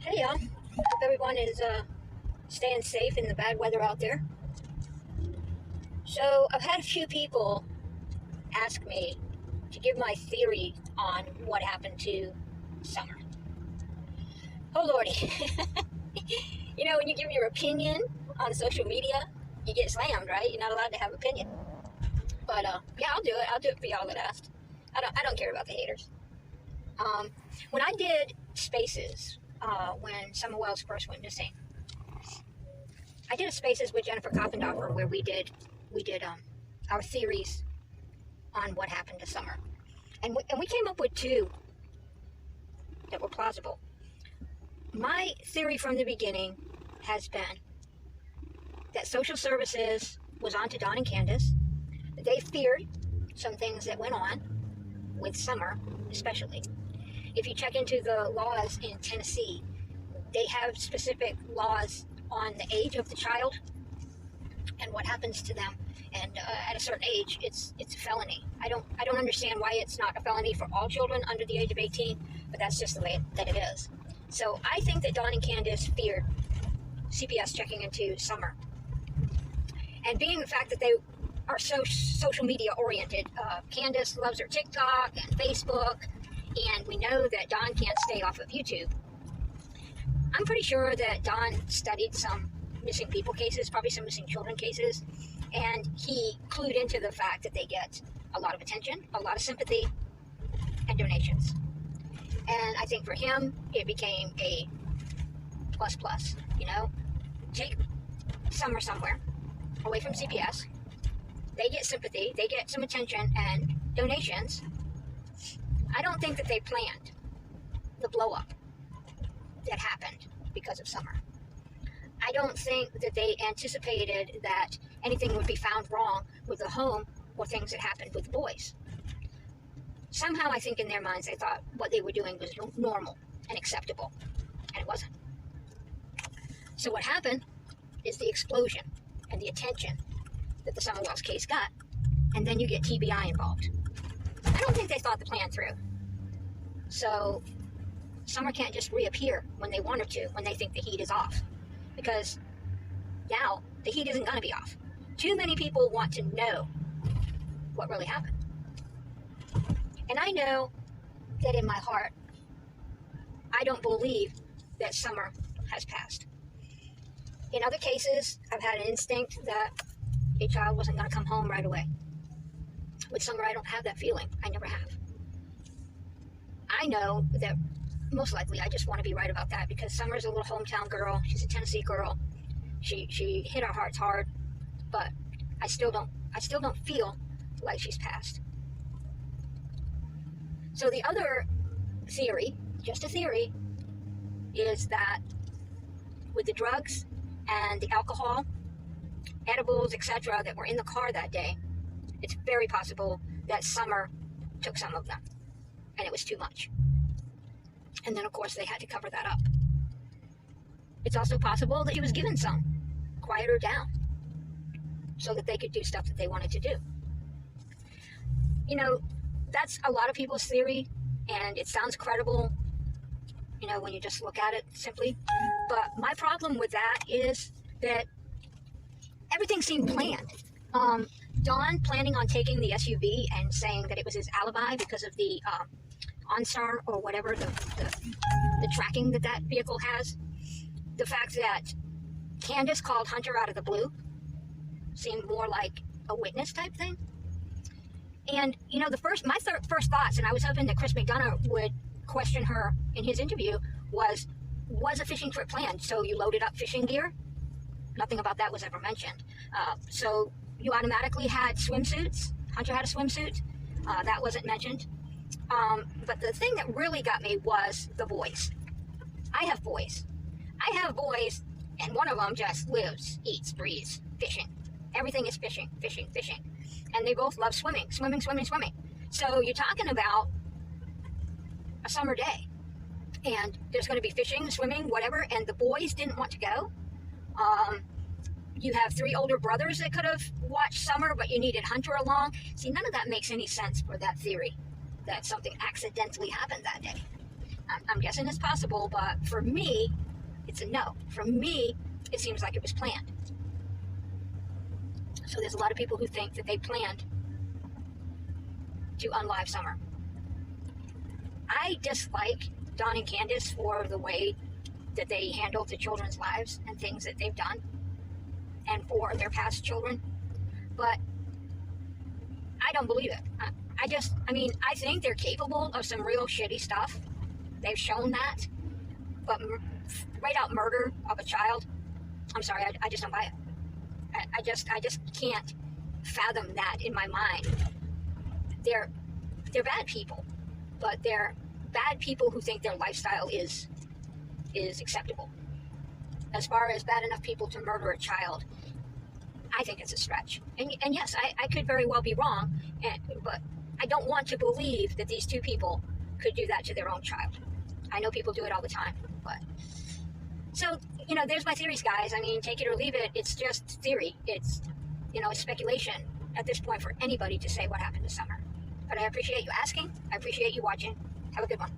Hey y'all, hope everyone is staying safe in the bad weather out there. So I've had a few people ask me to give my theory on what happened to Summer. Oh lordy. When you give your opinion on social media, you get slammed, right? You're not allowed to have opinion. But yeah, I'll do it. I'll do it for y'all that asked. I don't care about the haters. When I did Spaces, when Summer Wells first went missing, I did a Spaces with Jennifer Koppendorfer where we did our theories on what happened to Summer, and we came up with two that were plausible. My theory from the beginning has been that social services was on to Don and Candace. They feared some things that went on with Summer, especially. If you check into the laws in Tennessee, they have specific laws on the age of the child and what happens to them. And at a certain age, it's a felony. I don't understand why it's not a felony for all children under the age of 18, but that's just the way that it is. So I think that Don and Candace feared CPS checking into Summer. And being the fact that they are so social media oriented, Candace loves her TikTok and Facebook, and we know that Don can't stay off of YouTube. I'm pretty sure that Don studied some missing people cases, probably some missing children cases, and he clued into the fact that they get a lot of attention, a lot of sympathy, and donations. And I think for him, it became a plus, take Summer somewhere, away from CPS. They get sympathy, they get some attention and donations. I don't think that they planned the blow up that happened because of Summer. I don't think that they anticipated that anything would be found wrong with the home or things that happened with the boys. Somehow I think in their minds they thought what they were doing was normal and acceptable, and it wasn't. So what happened is the explosion and the attention that the Summer Wells case got, and then you get TBI involved. I don't think they thought the plan through. So Summer can't just reappear when they want her to, when they think the heat is off. Because now the heat isn't going to be off. Too many people want to know what really happened. And I know that in my heart, I don't believe that Summer has passed. In other cases, I've had an instinct that a child wasn't going to come home right away. With Summer, I don't have that feeling. I never have. I know that most likely I just want to be right about that because Summer's a little hometown girl. She's a Tennessee girl. She hit our hearts hard, but I still don't feel like she's passed. So the other theory, just a theory, is that with the drugs and the alcohol, edibles, etc., that were in the car that day, it's very possible that Summer took some of them, and it was too much. And then, of course, they had to cover that up. It's also possible that he was given some, quiet her down, so that they could do stuff that they wanted to do. That's a lot of people's theory, and it sounds credible, when you just look at it simply. But my problem with that is that everything seemed planned. Don planning on taking the SUV and saying that it was his alibi because of the OnStar or whatever, the tracking that vehicle has. The fact that Candace called Hunter out of the blue seemed more like a witness type thing. And, my first thoughts, and I was hoping that Chris McDonough would question her in his interview, was a fishing trip planned? So you loaded up fishing gear? Nothing about that was ever mentioned. So you automatically had swimsuits? Hunter had a swimsuit? That wasn't mentioned. But the thing that really got me was the boys. I have boys, and one of them just lives, eats, breathes, fishing. Everything is fishing. And they both love swimming. So you're talking about a summer day, and there's going to be fishing, swimming, whatever, and the boys didn't want to go. You have 3 older brothers that could have watched Summer, but you needed Hunter along. See, none of that makes any sense for that theory that something accidentally happened that day. I'm guessing it's possible, but for me, it's a no. For me, it seems like it was planned. So there's a lot of people who think that they planned to unlive Summer. I dislike Don and Candace for the way that they handled the children's lives and things that they've done, and for their past children, but I don't believe it. I think they're capable of some real shitty stuff. They've shown that, but right out murder of a child, I'm sorry, I just don't buy it. I just can't fathom that in my mind. They're bad people, but they're bad people who think their lifestyle is acceptable. As far as bad enough people to murder a child, I think it's a stretch. And yes, I could very well be wrong, but I don't want to believe that these two people could do that to their own child. I know people do it all the time, but... So, there's my theories, guys. I mean, take it or leave it. It's just theory. It's, it's speculation at this point for anybody to say what happened to Summer. But I appreciate you asking. I appreciate you watching. Have a good one.